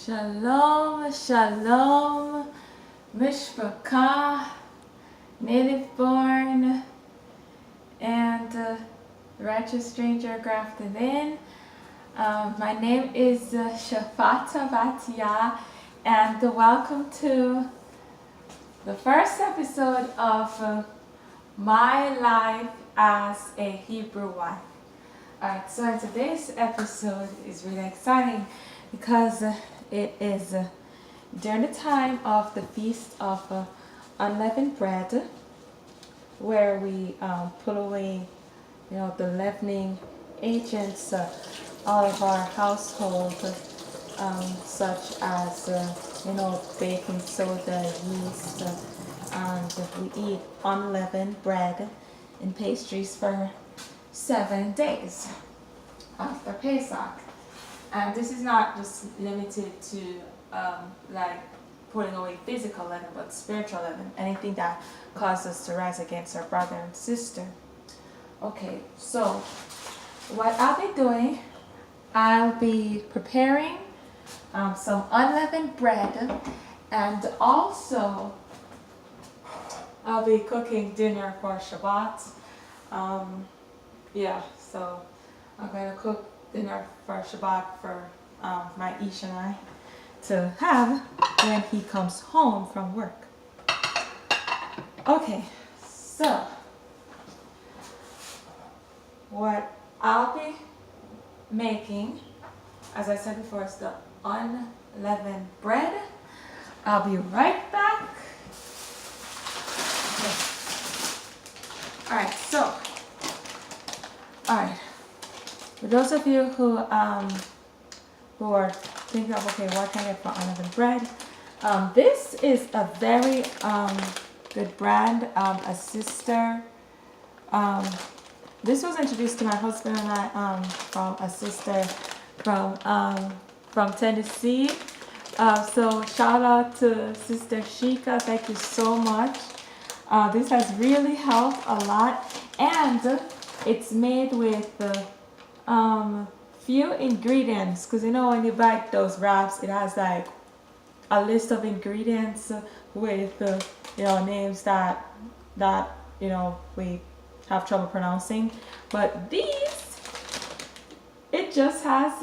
Shalom, shalom, mishpachah, native born, and righteous stranger grafted in. My name is Shafata Batia, and welcome to the first episode of my life as a Hebrew wife. Alright, so today's episode is really exciting because it is during the time of the Feast of Unleavened Bread, where we put away, the leavening agents out of our household, such as, baking soda, yeast, and we eat unleavened bread and pastries for 7 days after Pesach. And this is not just limited to like putting away physical leaven, but spiritual leaven, anything that causes us to rise against our brother and sister. Okay, so what I'll be doing, I'll be preparing some unleavened bread, and also I'll be cooking dinner for Shabbat. So I'm going to cook dinner for Shabbat for my Ish and I to have when he comes home from work. Okay, so what I'll be making, as I said before, is the unleavened bread. I'll be right back. Okay. Alright, for those of you who are thinking of, okay, what can I get for unleavened bread? This is a very good brand. A sister, this was introduced to my husband and I from a sister from Tennessee. So shout out to Sister Shika. Thank you so much. This has really helped a lot, and it's made with few ingredients, because when you buy those wraps, it has like a list of ingredients with names that we have trouble pronouncing. But these, it has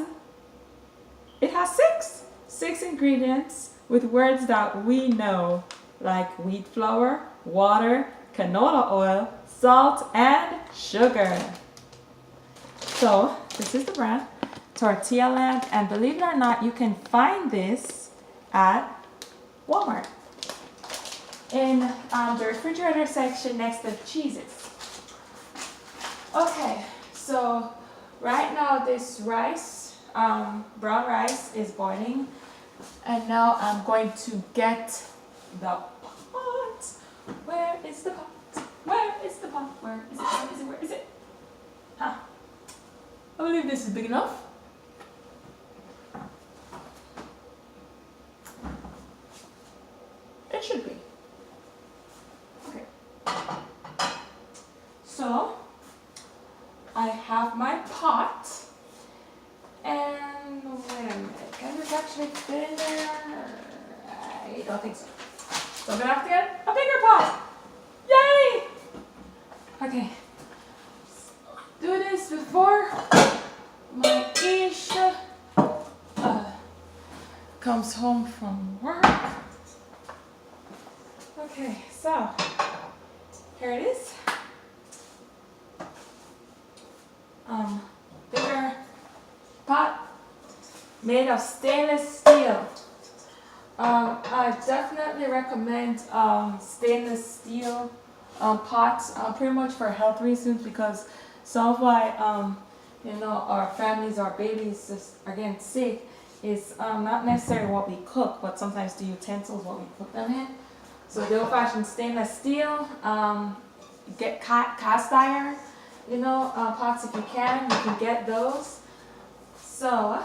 six ingredients with words that we know, like wheat flour, water, canola oil, salt, and sugar. So this is the brand, Tortilla Land, and believe it or not, you can find this at Walmart in the refrigerator section next to cheeses. Okay, so right now this rice, brown rice, is boiling, and now I'm going to get the pot. Where is the pot? Where is the pot? Where is it? Where is it? Where is it? Huh. I believe this is big enough. It should be. Okay. So, I have my pot. And wait a minute. Can this actually fit in there? I don't think so. So I'm going to have to get a bigger pot. Yay! Okay. Do this before my Ish comes home from work. Okay, so here it is. Bigger pot made of stainless steel. I definitely recommend stainless steel pots, pretty much for health reasons, because some of why our families, our babies are getting sick is not necessarily what we cook, but sometimes the utensils what we cook them in. So the old-fashioned stainless steel, get cast iron, pots if you can get those. So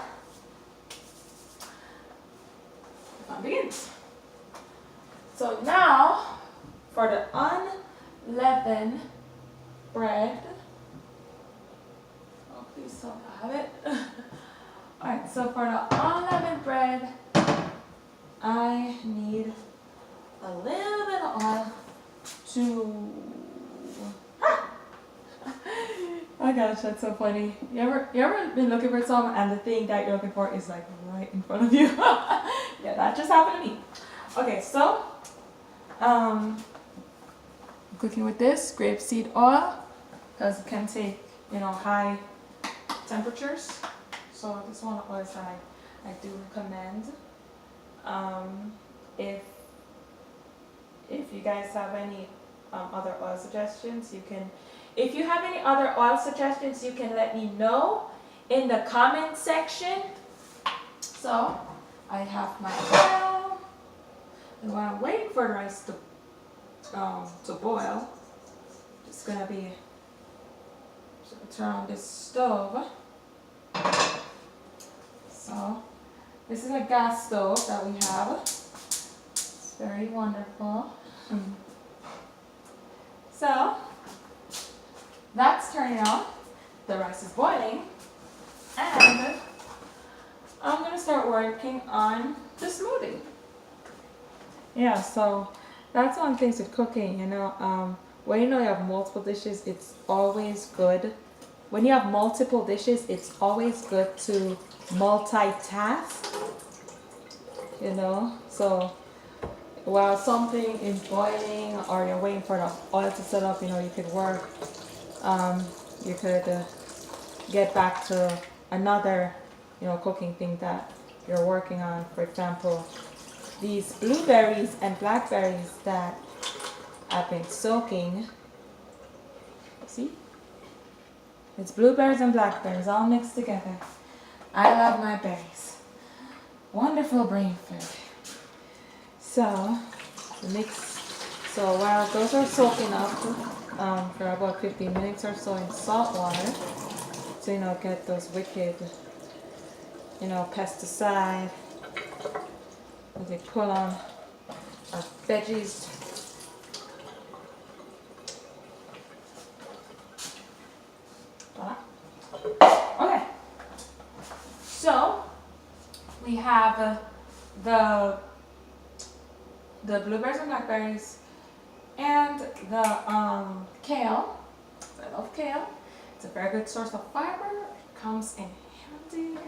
begins. So now for the unleavened bread. Oh, please don't have it. Alright, so for the unleavened bread, I need a little bit of oil to... Oh gosh, that's so funny. You ever been looking for some and the thing that you're looking for is like right in front of you? Yeah, that just happened to me. Okay, so cooking with this grapeseed oil because it can take, you know, high temperatures. So this one of oils that I do recommend. If you guys have any other oil suggestions, you can. If you have any other oil suggestions, you can let me know in the comment section. So I have my oil, and while I'm waiting for the rice to boil, it's gonna be. So turn on this stove. So this is a gas stove that we have. It's very wonderful. So that's turning on. The rice is boiling, and I'm gonna start working on the smoothie. Yeah, so that's one thing with cooking, you know. When you know you have multiple dishes, it's always good. When you have multiple dishes, it's always good to multitask, you know. So while something is boiling or you're waiting for the oil to set up, you know, you could work. You could get back to another, you know, cooking thing that you're working on. For example, these blueberries and blackberries that I've been soaking. See? It's blueberries and blackberries all mixed together. I love my berries. Wonderful brain food. So, while those are soaking up for about 15 minutes or so in salt water, so, you know, get those wicked, you know, pesticide, as they pull on our veggies. Okay, so we have the blueberries and blackberries and the kale. I love kale. It's a very good source of fiber. It comes in handy.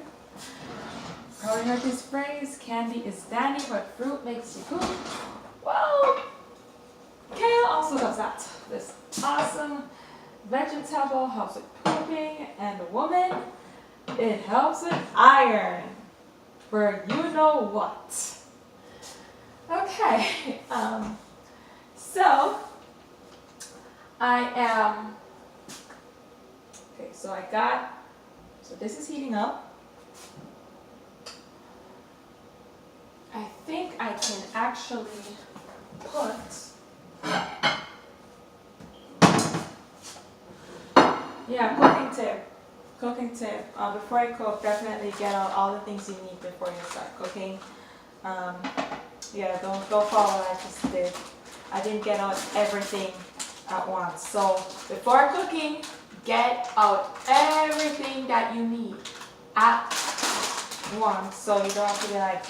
Probably heard this phrase, candy is dandy, but fruit makes you poop. Well, kale also does that. This awesome vegetable helps with pooping, and woman, it helps with iron. For you know what. Okay, so I am, okay, so this is heating up. I think I can actually put, yeah, cooking tip. Before I cook, definitely get out all the things you need before you start cooking. Yeah, don't follow what I just did. I didn't get out everything at once. So before cooking, get out everything that you need at once, so you don't have to be like,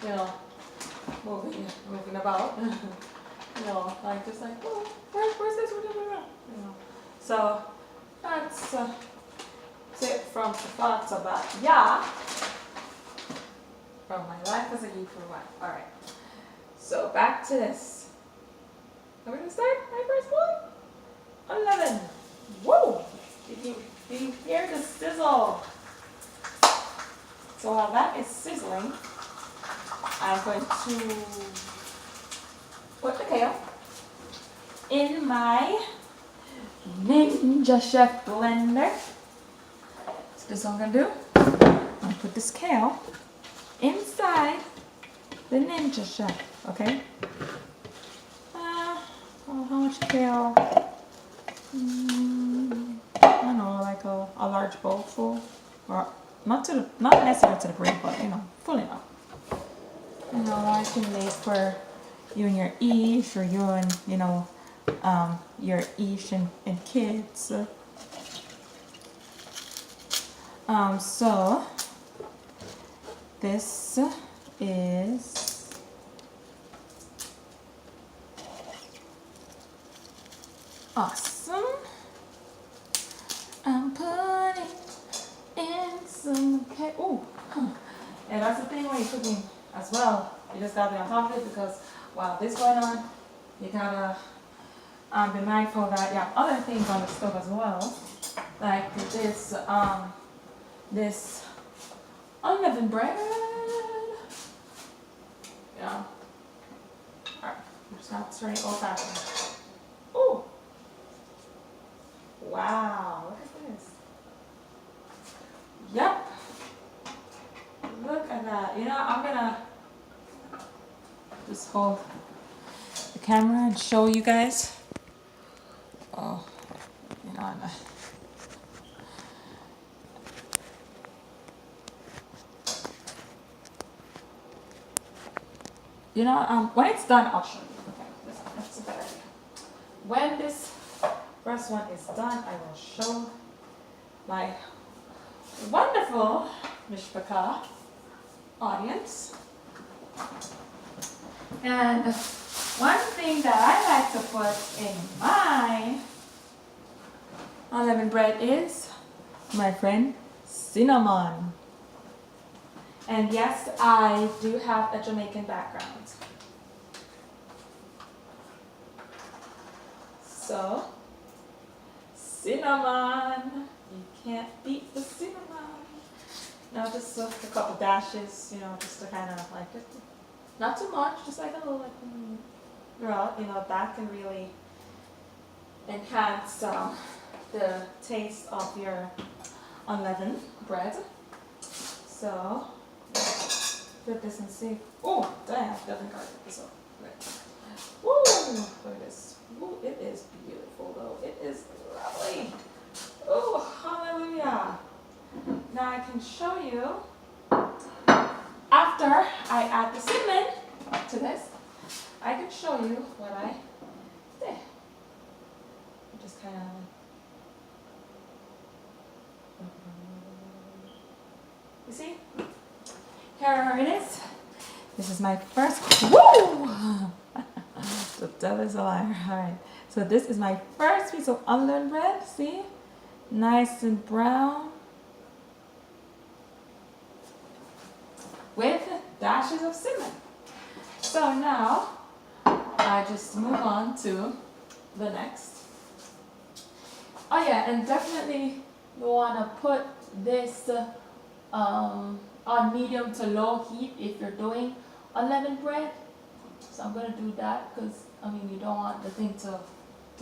you know, moving about. You know, like just like, oh, where's this? You know. So that's it from the thoughts about from my life as a Hebrew wife. All right. So back to this. I'm gonna start my first one. Unleavened. Whoa! Did you hear the sizzle? So while that is sizzling, I'm going to put the kale in my Ninja Chef blender. So this is what I'm gonna do. I'm gonna put this kale inside the Ninja Chef, okay? How much kale? I don't know, like a large bowl full, or not necessarily to the brim, but you know, full enough. You know, I can make for you and your ish, or you and your ish and kids. So this is awesome. I'm putting in some okay. Oh, and that's the thing when you're cooking as well. You just gotta be on top of it because while this going on, you gotta be mindful that you have other things on the stove as well, like this unleavened bread. Yeah. Alright, I'm just gonna turn it old fashioned. Oh! Wow, look at this. Yep. Look at that. You know, I'm gonna just hold the camera and show you guys. Oh, you know, when it's done, I'll show you. Okay, that's a better idea. When this first one is done, I will show my wonderful Mishpachah audience. And one thing that I like to put in my unleavened bread is, my friend, cinnamon. And yes, I do have a Jamaican background. So, cinnamon. You can't beat the cinnamon. Now just a couple dashes, just to kind of like it. Not too much, just like a little that can really enhance the taste of your unleavened bread. So, put this and see. Oh, damn, definitely gotta get this up. Right. Woo! Look at this. Ooh, it is beautiful though. It is lovely. Oh, hallelujah. Now I can show you, after I add the cinnamon to this, I can show you what I did. Just kind of, you see? Here it is. This is my first, woo! The devil is a liar. Alright, so this is my first piece of unleavened bread. See? Nice and brown. With dashes of cinnamon. So now, I just move on to the next. Oh yeah, and definitely you want to put this on medium to low heat if you're doing unleavened bread. So I'm going to do that because, you don't want the thing to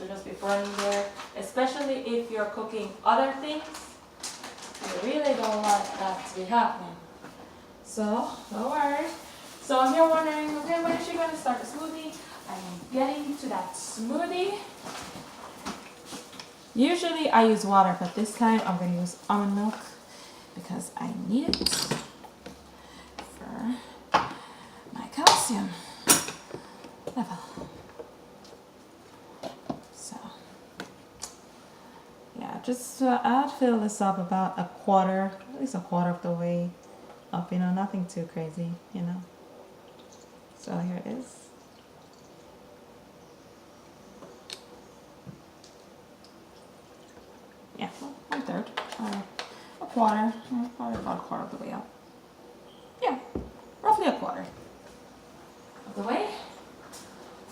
just be burning there. Especially if you're cooking other things. You really don't want that to be happening. So, don't worry. So if you're wondering, okay, when is she going to start the smoothie? I'm getting to that smoothie. Usually I use water, but this time I'm going to use almond milk because I need it for my calcium level. So, yeah, just I'd fill this up about at least a quarter of the way up, nothing too crazy, So here it is. Yeah, well, 1/3, a quarter, probably about a quarter of the way up. Yeah, roughly a quarter of the way.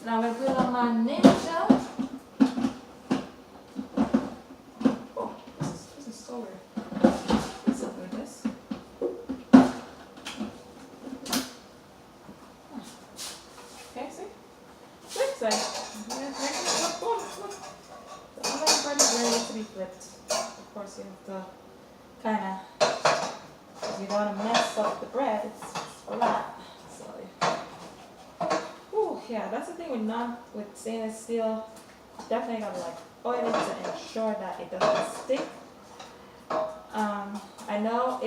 Now I'm going to put on my ninja. Oh, this is so weird. What's up with this? Okay, see? Flip side. Look. The unleavened bread is ready to be flipped. Of course, you have to kind of, because you don't want to mess up the bread. It's flat. So, yeah, that's the thing with stainless steel. Definitely gotta oil it to ensure that it doesn't stick. I know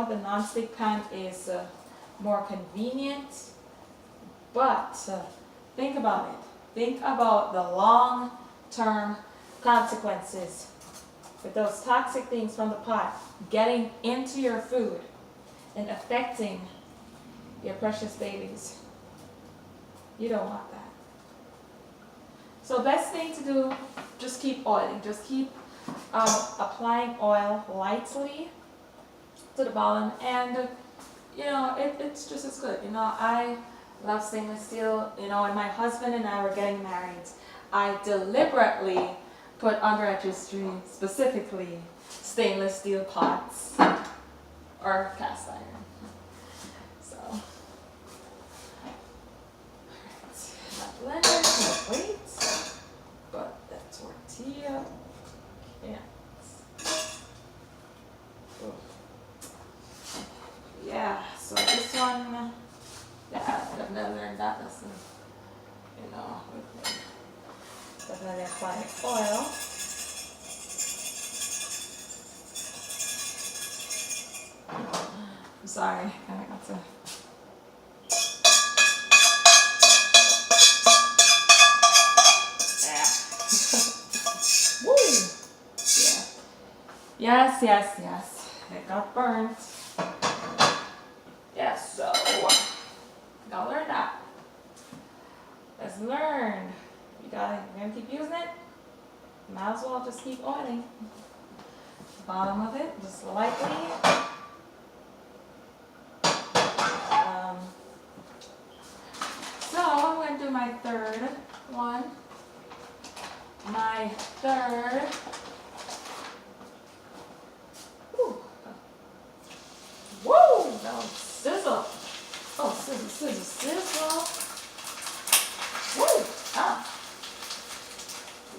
the non-stick pan is more convenient, but think about it. Think about the long-term consequences with those toxic things from the pot getting into your food and affecting your precious babies. You don't want that. So best thing to do, just keep oiling. Just keep applying oil lightly to the bottom, and it's just as good. I love stainless steel. When my husband and I were getting married, I deliberately put under registry specifically stainless steel pots or cast iron. So, alright, that blender can't wait, but that tortilla can't. Oh. Yeah, so this one, yeah, I've never learned that lesson. Definitely apply oil. I'm sorry, I got to. Yeah. Woo! Yeah. Yes. It got burnt. Yeah, so gotta learn that. Let's learn. You're gonna keep using it. Might as well just keep oiling. Bottom of it, just lightly. So I'm going to do my third one. My third. Woo! Woo! Now sizzle. Oh, sizzle. Woo! Ah.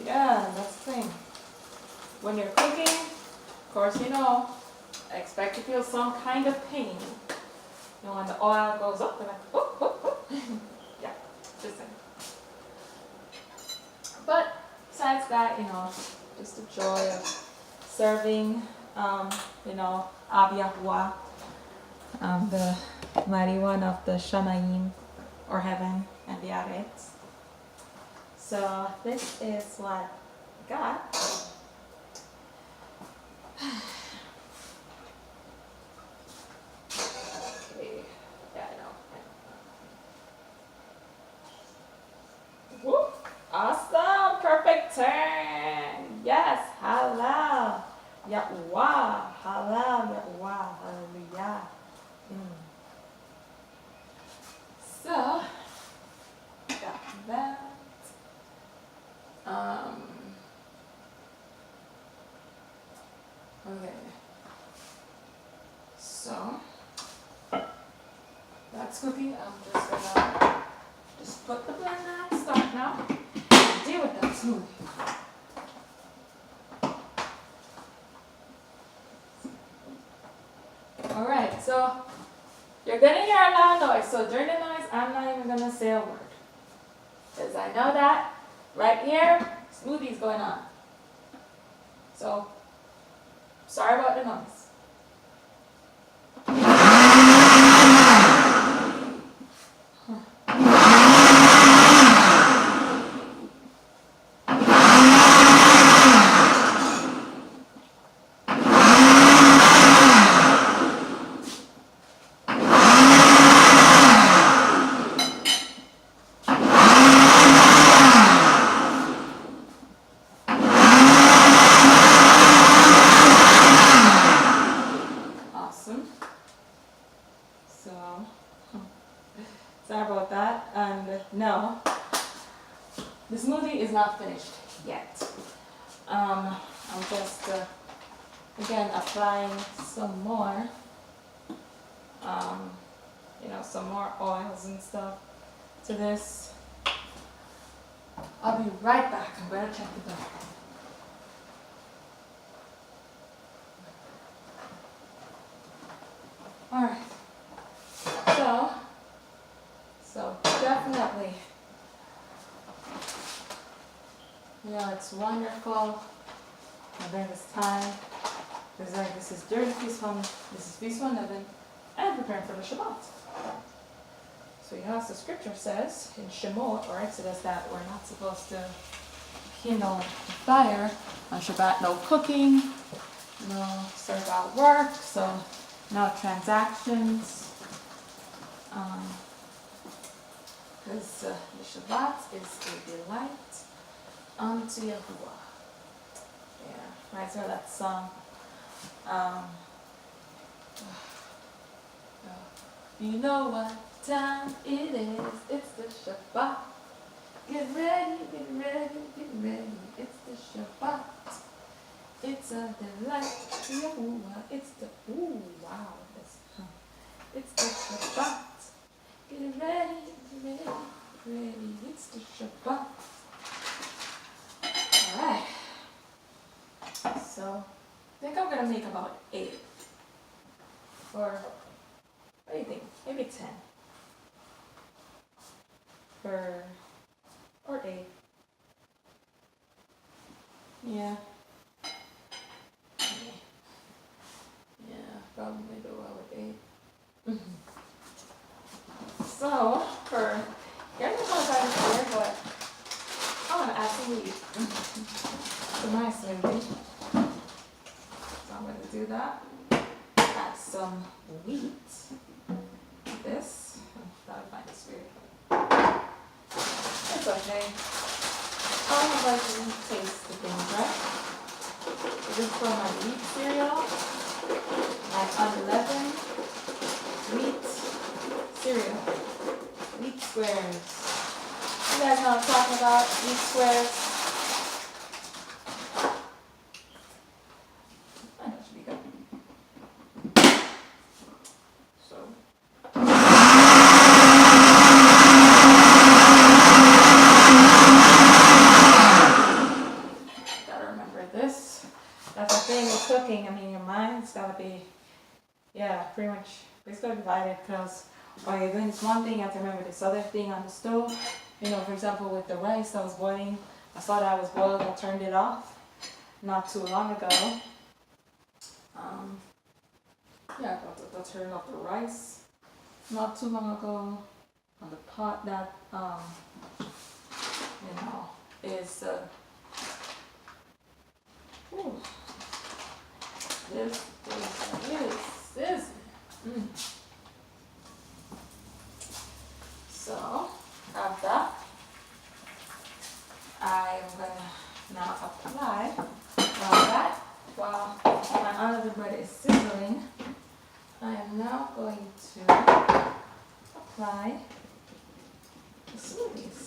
Yeah, that's the thing. When you're cooking, of course, expect to feel some kind of pain. When the oil goes up, and like, whoop, whoop, whoop. Yeah, just saying. But besides that, just the joy of serving, Ab Yahuwah, the mighty one of the Shamayim, or heaven, and the Aretz. So this is what I got. Okay. Yeah, I know. Whoop. Awesome. Perfect turn. Yes. Halal. Yahuwah. Halal. Yahuwah. Hallelujah. So, got that. Okay. So, that's cooking. I'm just gonna put the blender on start now. Deal with that smoothie. Alright, so you're gonna hear a loud noise. So during the noise, I'm not even gonna say a word. Because I know that right here, smoothie's going on. So, sorry about the noise. Sorry about that. And no, the smoothie is not finished yet. I'm just again applying some more, some more oils and stuff to this. I'll be right back. I'm gonna check the bag. All right. So definitely, it's wonderful during this time. This is during Feast 111, and preparing for the Shabbat. So as the scripture says in Shemot or Exodus that we're not supposed to kindle the fire on Shabbat. No cooking, no serve out work, so no transactions. Because the Shabbat is a delight unto Yahuwah. Yeah, reminds me of that song. You know what time it is? It's the Shabbat. Get ready, get ready, get ready. It's the Shabbat. It's a delight to Yahuwah. It's the wow. It's the Shabbat. Get ready, get ready, get ready. It's the Shabbat. Alright. So I think I'm gonna make about 8. Or what do you think? Maybe 10. Or 8. Yeah. Yeah, probably go well with 8. So, for here's the one time here, but I want to add some wheat to my smoothie. So I'm going to do that. Add some wheat. This. I thought I'd find this weird. It's okay. I would like to taste the things, right? This is for my wheat cereal. My unleavened wheat cereal. Wheat squares. You guys know what I'm talking about? Wheat squares. I know it should be good. So. Gotta remember this. That's the thing with cooking. I mean, your mind's gotta be, pretty much, it's gotta be divided because while you're doing this one thing, you have to remember this other thing on the stove. You know, for example, with the rice I was boiling, I saw that I was boiled, I turned it off not too long ago. I got to turn off the rice not too long ago on the pot that, is, this. So, after I'm gonna now apply while my unleavened bread is sizzling. I am now going to apply the smoothies.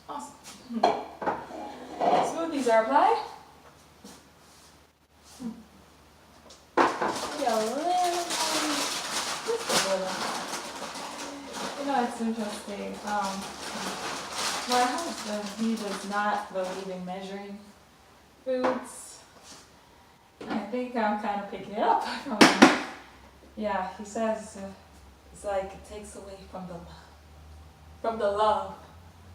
Awesome. Smoothies are applied. It's interesting. My husband, he does not believe in measuring foods. I think I'm kind of picking it up from him. Yeah, he says it's like it takes away from the love,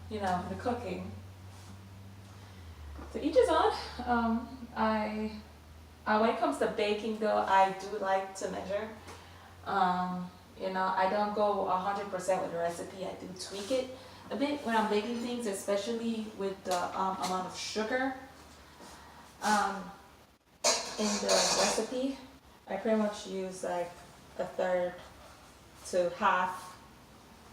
the cooking. To each his own. When it comes to baking though, I do like to measure. I don't go 100% with the recipe. I do tweak it a bit when I'm baking things, especially with the amount of sugar in the recipe. I pretty much use like 1/3 to half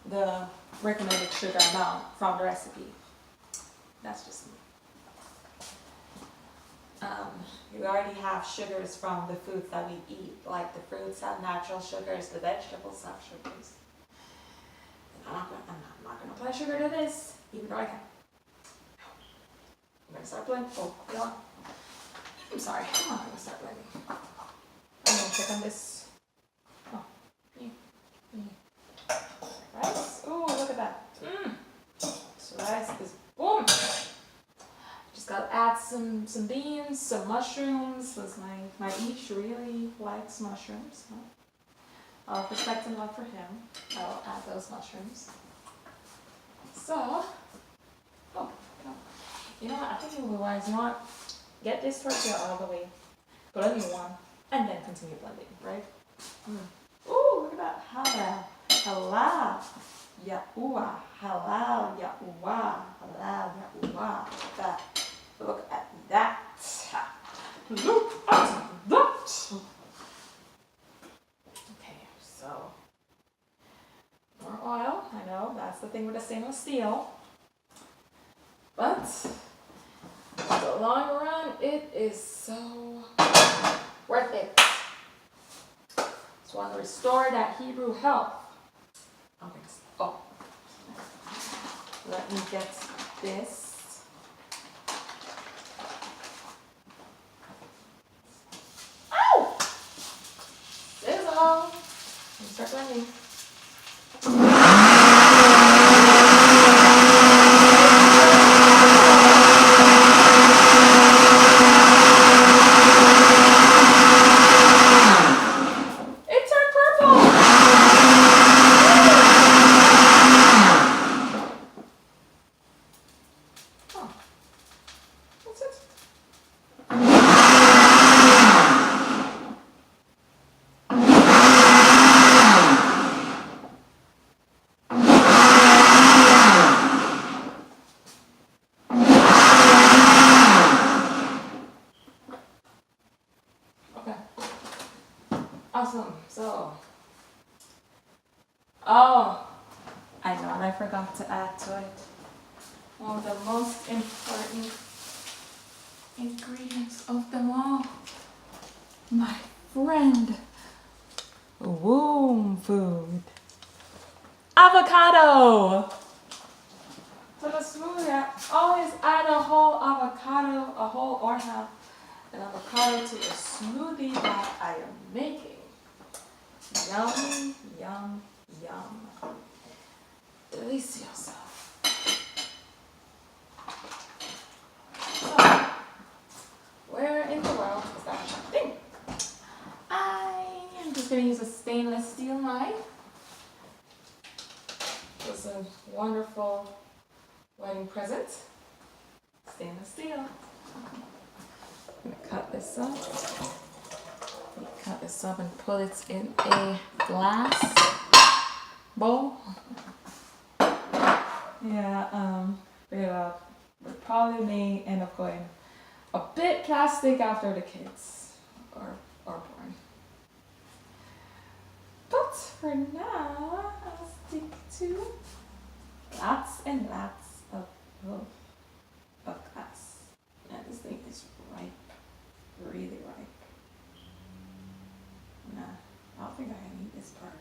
the recommended sugar amount from the recipe. That's just me. You already have sugars from the foods that we eat, like the fruits have natural sugars, the vegetables have sugars. And I'm not going to apply sugar to this, even though I can. I'm going to start blending. Oh, you know what? I'm sorry. I'm not going to start blending. I'm going to check on this. Oh, rice. Oh, look at that. This rice is boom. Just gotta add some beans, some mushrooms, because my Ish really likes mushrooms. I'll respect and love for him. I'll add those mushrooms. So, you know what? I think it would be wise. You know what? Get this tortilla all the way, put a new one, and then continue blending, right? Ooh, look at that. Halal. Yahuwah. Halal. Yahuwah. Halal. Yahuwah. Look at that. Look at that. stainless steel. But in the long run, it is so worth it. Just want to restore that Hebrew health. Okay. Oh, let me get this. Ow! Sizzle. Start blending. Awesome. So, I know what I forgot to add to it. One of the most important ingredients of them all. My friend, womb food. Avocado. So the smoothie, I always add a whole avocado, a whole or half an avocado to a smoothie that I am making. Yum, yum, yum. Delicioso. So, where in the world is that thing? I am just going to use a stainless steel knife. It was a wonderful wedding present. Stainless steel. I'm going to cut this up. Cut this up and put it in a glass bowl. We probably may end up going a bit plastic after the kids are born. But for now, I'll stick to lots and lots of glass. And this thing is ripe, really ripe. Nah, I don't think I can eat this part.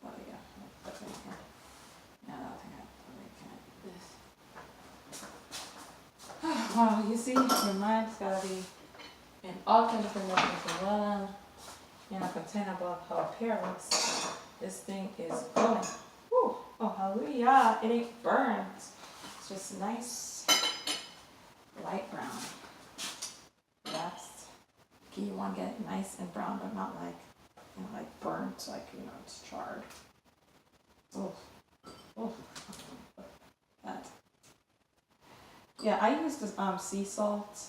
Oh yeah, that's right here. No, I don't think I can eat this. Well, you see, your mind's gotta be in all kinds of different levels. You're not content about how it appears. This thing is going. Whew. Oh, hallelujah. It ain't burnt. It's just nice light brown. That's key. You want to get it nice and brown, but not like, like burnt, like, it's charred. Oh, that. Yeah, I use this sea salt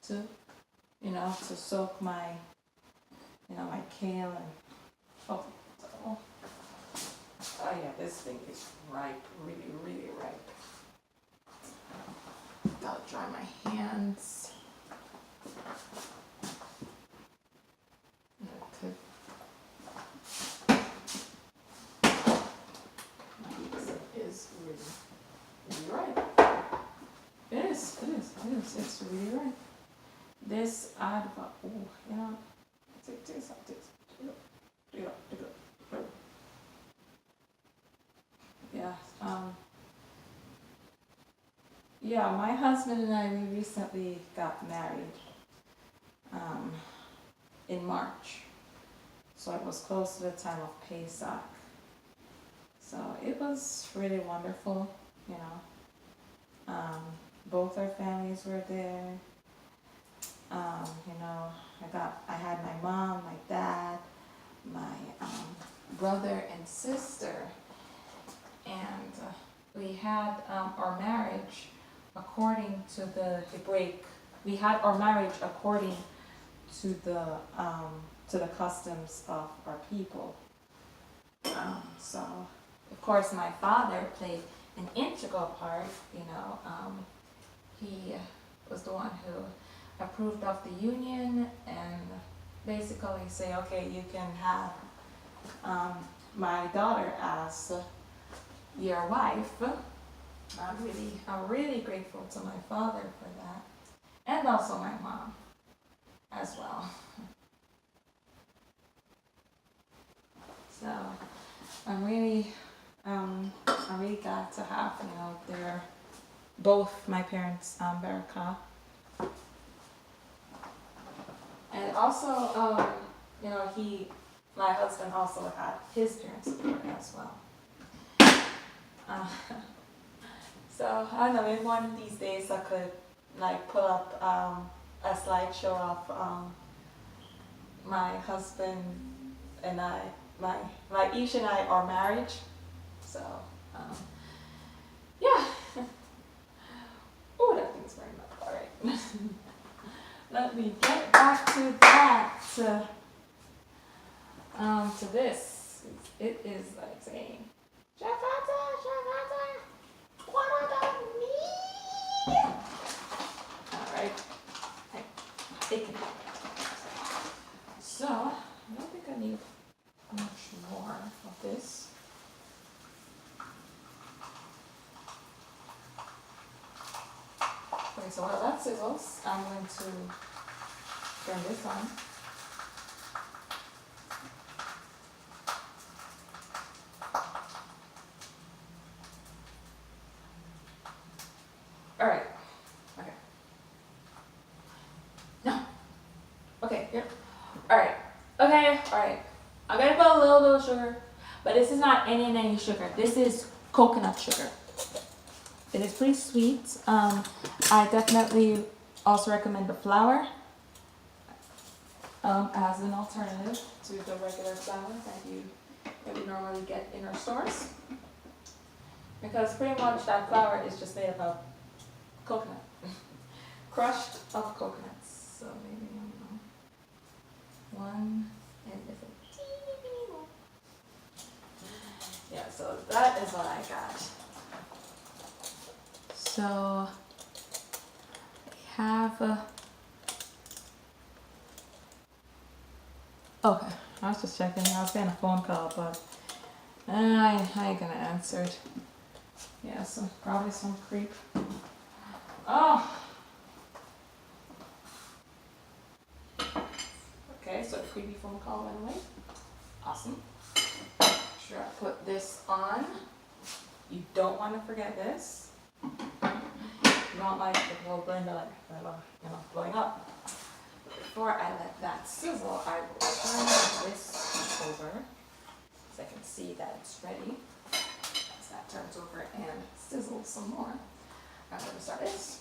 to soak my my kale and oh yeah, this thing is ripe, really, really ripe. Gotta dry my hands. Okay. Is really ripe. It is. It's really ripe. This adva, take this. Yeah, my husband and I, we recently got married in March. So it was close to the time of Pesach. So it was really wonderful, both our families were there. I had my mom, my dad, my brother and sister, and we had our marriage according to the Hebraic. We had our marriage according to the customs of our people. So, of course, my father played an integral part. He was the one who approved of the union and basically say, okay, you can have my daughter as your wife. I'm really grateful to my father for that, and also my mom as well. So I'm really glad to have their both my parents Barakah, and also my husband also had his parents support as well. So I don't know, maybe one of these days I could pull up a slideshow of my husband and my Ish and I, our marriage. So yeah. Oh, that thing's very much all right. Let me get back to that. To this. It is like saying, Shakata, Shakata, what about me? Alright. Hey, take it. So, I don't think I need much more of this. Okay, so while that sizzles, I'm going to turn this on. Alright. Okay. No. Okay, here. Alright. Okay, alright. I'm gonna put a little bit of sugar, but this is not any sugar. This is coconut sugar. It is pretty sweet. I definitely also recommend the flour as an alternative to the regular flour that we normally get in our stores. Because pretty much that flour is just made up of coconut. Crushed of coconuts. So maybe, I don't know, one and if a teeny more. Yeah, so that is what I got. So I have okay, I was just checking. I was getting a phone call, but I ain't gonna answer it. Yeah, so probably some creep. Oh. Okay, so the creepy phone call went away. Awesome. Sure, I put this on. You don't want to forget this. You don't like the whole blender blowing up. Before I let that sizzle, I will turn this over so I can see that it's ready. As that turns over and sizzles some more, I'm going to start this.